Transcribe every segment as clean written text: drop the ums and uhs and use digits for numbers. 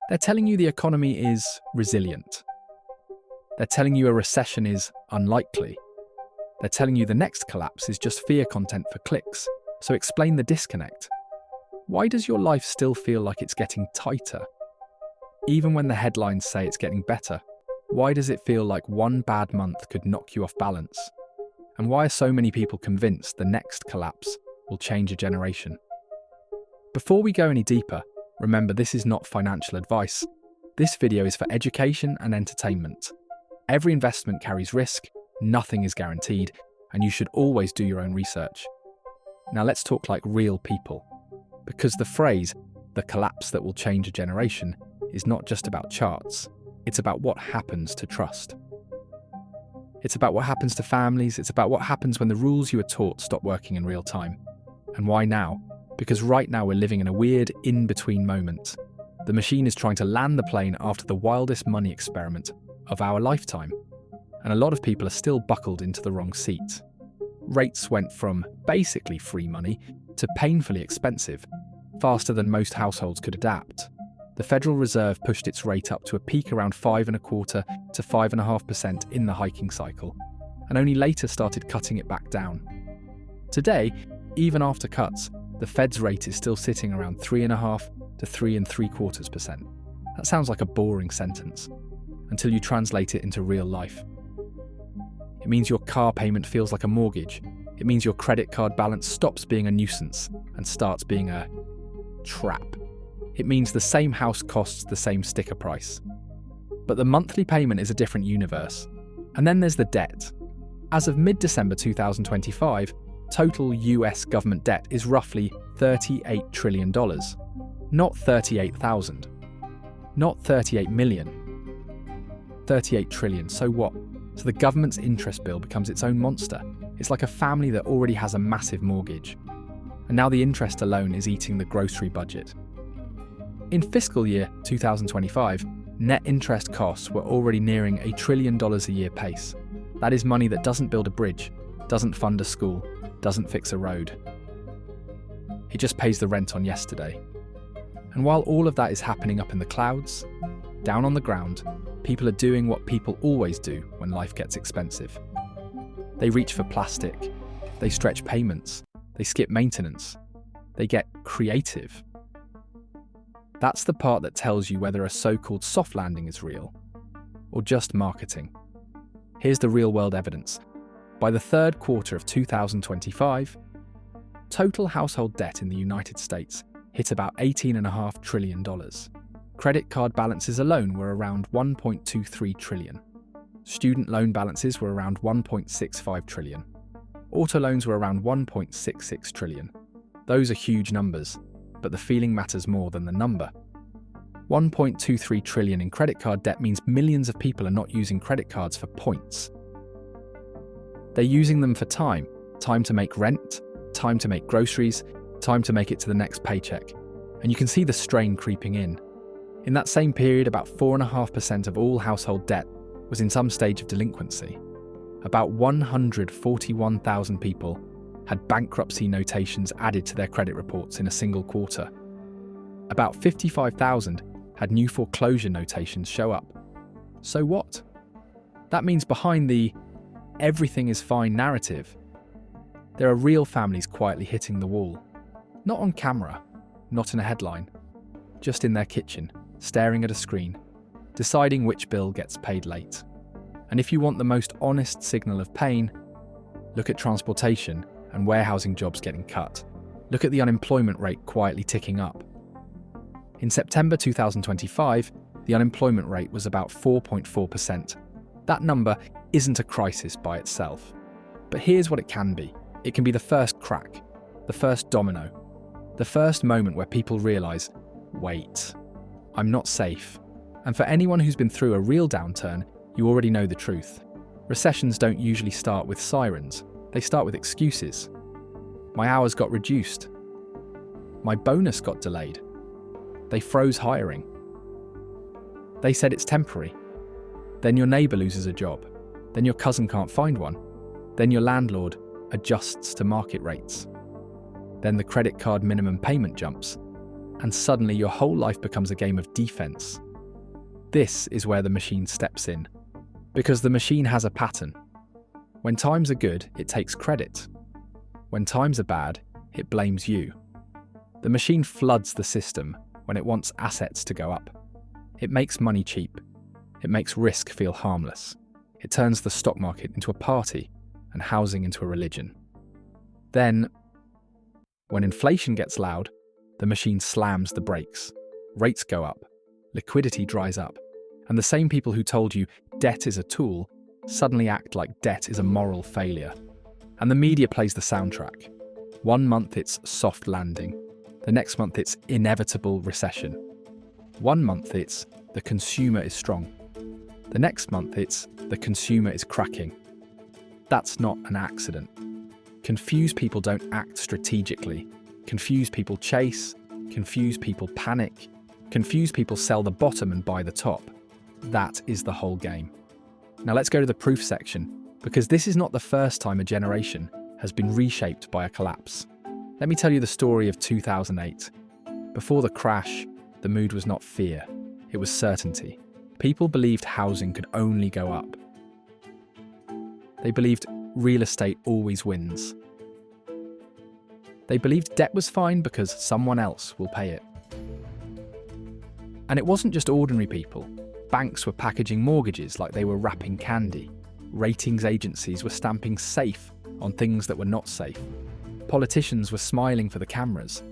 They're telling you the economy is resilient. They're telling you a recession is unlikely. They're telling you the next collapse is just fear content for clicks. So explain the disconnect. Why does your life still feel like it's getting tighter? Even when the headlines say it's getting better, why does it feel like one bad month could knock you off balance? And why are so many people convinced the next collapse will change a generation? Before we go any deeper, remember this is not financial advice. This video is for education and entertainment. Every investment carries risk, nothing is guaranteed, and you should always do your own research. Now let's talk like real people. Because the phrase, the collapse that will change a generation, is not just about charts. It's about what happens to trust. It's about what happens to families. It's about what happens when the rules you were taught stop working in real time. And why now? Because right now we're living in a weird in-between moment. The machine is trying to land the plane after the wildest money experiment of our lifetime. And a lot of people are still buckled into the wrong seat. Rates went from basically free money to painfully expensive, faster than most households could adapt. The Federal Reserve pushed its rate up to a peak around 5.25% to 5.5% in the hiking cycle, and only later started cutting it back down. Today, even after cuts, the Fed's rate is still sitting around 3.5% to 3.75%. That sounds like a boring sentence, until you translate it into real life. It means your car payment feels like a mortgage. It means your credit card balance stops being a nuisance and starts being a trap. It means the same house costs the same sticker price. But the monthly payment is a different universe. And then there's the debt. As of mid-December 2025, total US government debt is roughly $38 trillion. Not 38,000. Not 38 million. 38 trillion, so what? So the government's interest bill becomes its own monster. It's like a family that already has a massive mortgage. And now the interest alone is eating the grocery budget. In fiscal year 2025, net interest costs were already nearing $1 trillion a year pace. That is money that doesn't build a bridge, doesn't fund a school, doesn't fix a road. It just pays the rent on yesterday. And while all of that is happening up in the clouds, down on the ground, people are doing what people always do when life gets expensive. They reach for plastic, they stretch payments, they skip maintenance, they get creative. That's the part that tells you whether a so-called soft landing is real, or just marketing. Here's the real-world evidence. By the third quarter of 2025, total household debt in the United States hit about $18.5 trillion. Credit card balances alone were around $1.23 trillion. Student loan balances were around $1.65 trillion. Auto loans were around $1.66 trillion. Those are huge numbers, but the feeling matters more than the number. $1.23 trillion in credit card debt means millions of people are not using credit cards for points. They're using them for time to make rent, time to make groceries, time to make it to the next paycheck. And you can see the strain creeping in. In that same period, about 4.5% of all household debt was in some stage of delinquency. About 141,000 people had bankruptcy notations added to their credit reports in a single quarter. About 55,000 had new foreclosure notations show up. So what? That means behind the everything is fine narrative, there are real families quietly hitting the wall. Not on camera, not in a headline, just in their kitchen, staring at a screen, deciding which bill gets paid late. And if you want the most honest signal of pain, look at transportation and warehousing jobs getting cut. Look at the unemployment rate quietly ticking up. In September 2025, the unemployment rate was about 4.4%. That number isn't a crisis by itself. But here's what it can be. It can be the first crack, the first domino, the first moment where people realise, wait, I'm not safe. And for anyone who's been through a real downturn, you already know the truth. Recessions don't usually start with sirens. They start with excuses. My hours got reduced. My bonus got delayed. They froze hiring. They said it's temporary. Then your neighbour loses a job. Then your cousin can't find one. Then your landlord adjusts to market rates. Then the credit card minimum payment jumps. and suddenly your whole life becomes a game of defense. This is where the machine steps in, because the machine has a pattern. When times are good, it takes credit. When times are bad, it blames you. The machine floods the system when it wants assets to go up. It makes money cheap. It makes risk feel harmless. It turns the stock market into a party and housing into a religion. Then, when inflation gets loud, the machine slams the brakes. Rates go up. Liquidity dries up. And the same people who told you debt is a tool suddenly act like debt is a moral failure. And the media plays the soundtrack. One month it's soft landing. The next month it's inevitable recession. One month it's the consumer is strong. The next month it's the consumer is cracking. That's not an accident. Confused people don't act strategically. Confused people chase. Confused people panic. Confused people sell the bottom and buy the top. That is the whole game. Now let's go to the proof section, because this is not the first time a generation has been reshaped by a collapse. Let me tell you the story of 2008. Before the crash, the mood was not fear, it was certainty. People believed housing could only go up. They believed real estate always wins. They believed debt was fine because someone else will pay it. And it wasn't just ordinary people. Banks were packaging mortgages like they were wrapping candy. Ratings agencies were stamping safe on things that were not safe. Politicians were smiling for the cameras.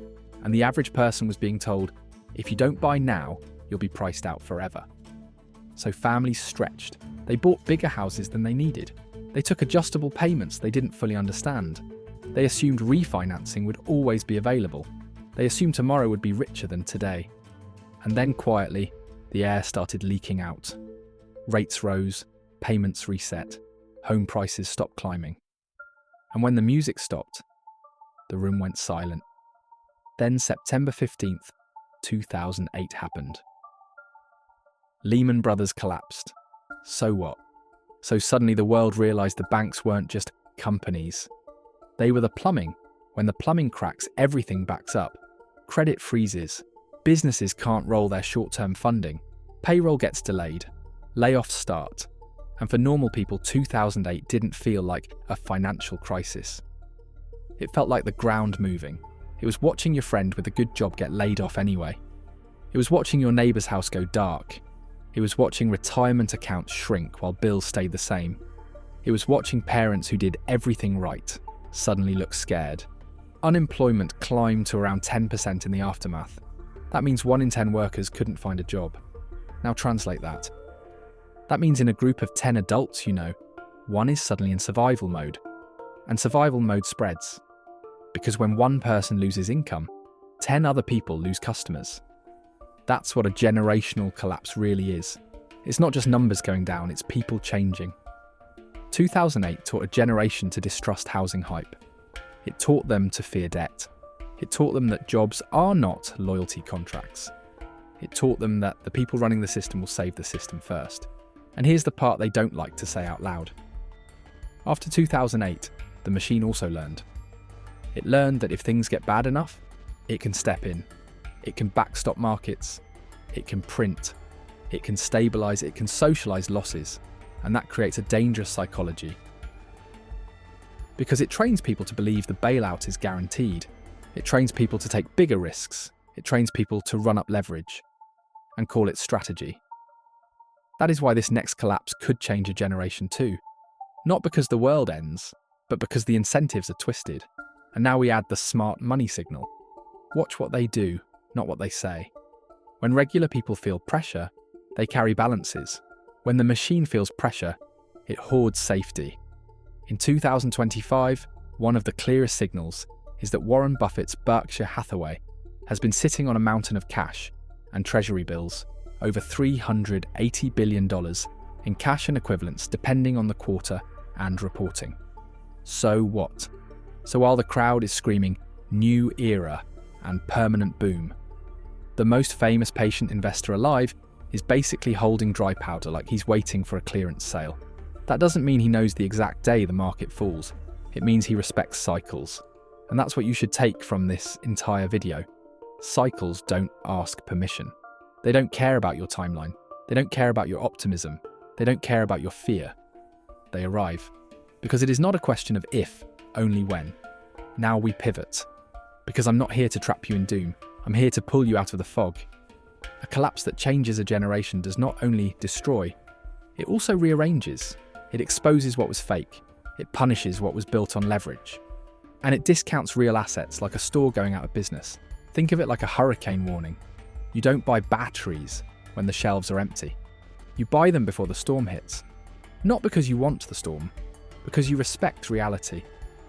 And the average person was being told, if you don't buy now, you'll be priced out forever. So families stretched. They bought bigger houses than they needed. They took adjustable payments they didn't fully understand. They assumed refinancing would always be available. They assumed tomorrow would be richer than today. And then quietly, the air started leaking out. Rates rose, payments reset, home prices stopped climbing. And when the music stopped, the room went silent. Then September 15th, 2008 happened. Lehman Brothers collapsed. So what? So suddenly the world realised the banks weren't just companies. They were the plumbing. When the plumbing cracks, everything backs up. Credit freezes. Businesses can't roll their short-term funding. Payroll gets delayed. Layoffs start. And for normal people, 2008 didn't feel like a financial crisis. It felt like the ground moving. It was watching your friend with a good job get laid off anyway. It was watching your neighbour's house go dark. It was watching retirement accounts shrink while bills stayed the same. It was watching parents who did everything right suddenly look scared. Unemployment climbed to around 10% in the aftermath. That means 1 in 10 workers couldn't find a job. Now translate that. That means in a group of 10 adults, 1 is suddenly in survival mode. And survival mode spreads. Because when one person loses income, 10 other people lose customers. That's what a generational collapse really is. It's not just numbers going down, it's people changing. 2008 taught a generation to distrust housing hype. It taught them to fear debt. It taught them that jobs are not loyalty contracts. It taught them that the people running the system will save the system first. And here's the part they don't like to say out loud. After 2008, the machine also learned. It learned that if things get bad enough, it can step in. It can backstop markets. It can print. It can stabilise. It can socialise losses. And that creates a dangerous psychology. Because it trains people to believe the bailout is guaranteed. It trains people to take bigger risks. It trains people to run up leverage and call it strategy. That is why this next collapse could change a generation too. Not because the world ends, but because the incentives are twisted. And now we add the smart money signal. Watch what they do, not what they say. When regular people feel pressure, they carry balances. When the machine feels pressure, it hoards safety. In 2025, one of the clearest signals is that Warren Buffett's Berkshire Hathaway has been sitting on a mountain of cash and treasury bills, over $380 billion in cash and equivalents depending on the quarter and reporting. So what? So while the crowd is screaming, new era and permanent boom, the most famous patient investor alive is basically holding dry powder like he's waiting for a clearance sale. That doesn't mean he knows the exact day the market falls. It means he respects cycles. And that's what you should take from this entire video. cycles don't ask permission. They don't care about your timeline. They don't care about your optimism. They don't care about your fear. They arrive. Because it is not a question of if, only when. Now we pivot. Because I'm not here to trap you in doom. I'm here to pull you out of the fog. A collapse that changes a generation does not only destroy, it also rearranges. It exposes what was fake. It punishes what was built on leverage. And it discounts real assets like a store going out of business. Think of it like a hurricane warning. You don't buy batteries when the shelves are empty. You buy them before the storm hits. Not because you want the storm, because you respect reality.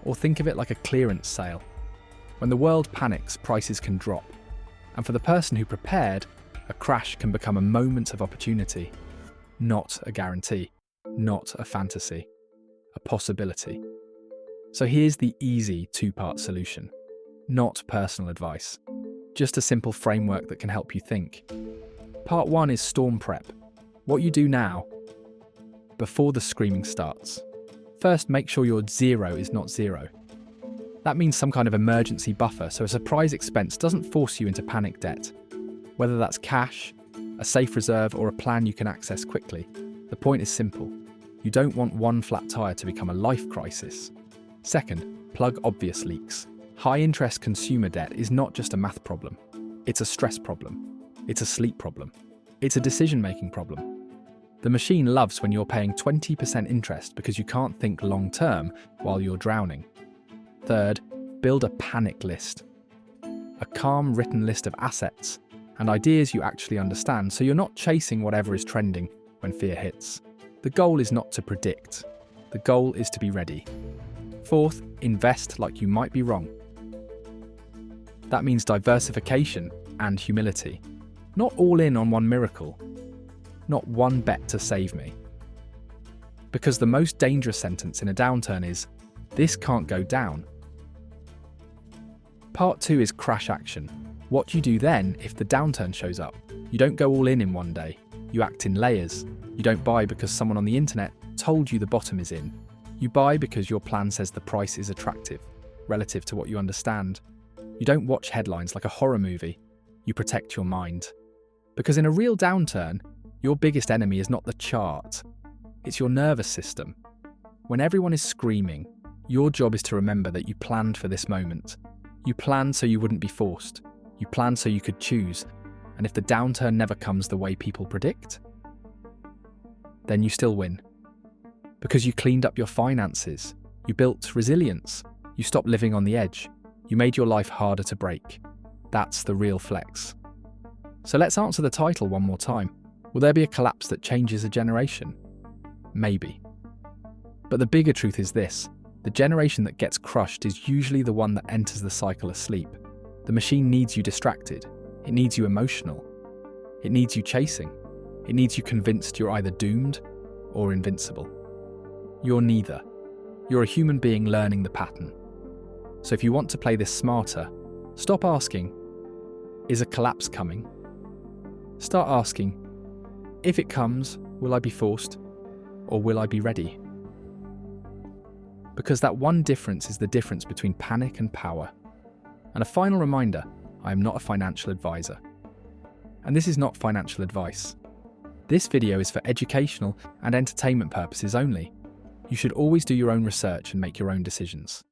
Or think of it like a clearance sale. When the world panics, prices can drop. And for the person who prepared, a crash can become a moment of opportunity. Not a guarantee. Not a fantasy. A possibility. So here's the easy two-part solution. Not personal advice. Just a simple framework that can help you think. Part 1 is storm prep. What you do now, before the screaming starts. First, make sure your zero is not zero. That means some kind of emergency buffer so a surprise expense doesn't force you into panic debt. Whether that's cash, a safe reserve, or a plan you can access quickly, the point is simple. You don't want one flat tire to become a life crisis. Second, plug obvious leaks. High-interest consumer debt is not just a math problem. It's a stress problem. It's a sleep problem. It's a decision-making problem. The machine loves when you're paying 20% interest because you can't think long-term while you're drowning. Third, build a panic list. A calm written list of assets and ideas you actually understand so you're not chasing whatever is trending when fear hits. The goal is not to predict. The goal is to be ready. Fourth, invest like you might be wrong. That means diversification and humility. Not all in on one miracle. Not one bet to save me. Because the most dangerous sentence in a downturn is, this can't go down. Part 2 is crash action. What do you do then if the downturn shows up? You don't go all in one day. You act in layers. You don't buy because someone on the internet told you the bottom is in. You buy because your plan says the price is attractive, relative to what you understand. You don't watch headlines like a horror movie. You protect your mind. Because in a real downturn, your biggest enemy is not the chart. It's your nervous system. When everyone is screaming, your job is to remember that you planned for this moment. You planned so you wouldn't be forced. You planned so you could choose. And if the downturn never comes the way people predict, then you still win. Because you cleaned up your finances. You built resilience. You stopped living on the edge. You made your life harder to break. That's the real flex. So let's answer the title one more time. Will there be a collapse that changes a generation? Maybe. But the bigger truth is this. The generation that gets crushed is usually the one that enters the cycle asleep. The machine needs you distracted. It needs you emotional. It needs you chasing. It needs you convinced you're either doomed or invincible. You're neither. You're a human being learning the pattern. So if you want to play this smarter, stop asking, is a collapse coming? Start asking, if it comes, will I be forced or will I be ready? Because that one difference is the difference between panic and power. And a final reminder, I am not a financial advisor. And this is not financial advice. This video is for educational and entertainment purposes only. You should always do your own research and make your own decisions.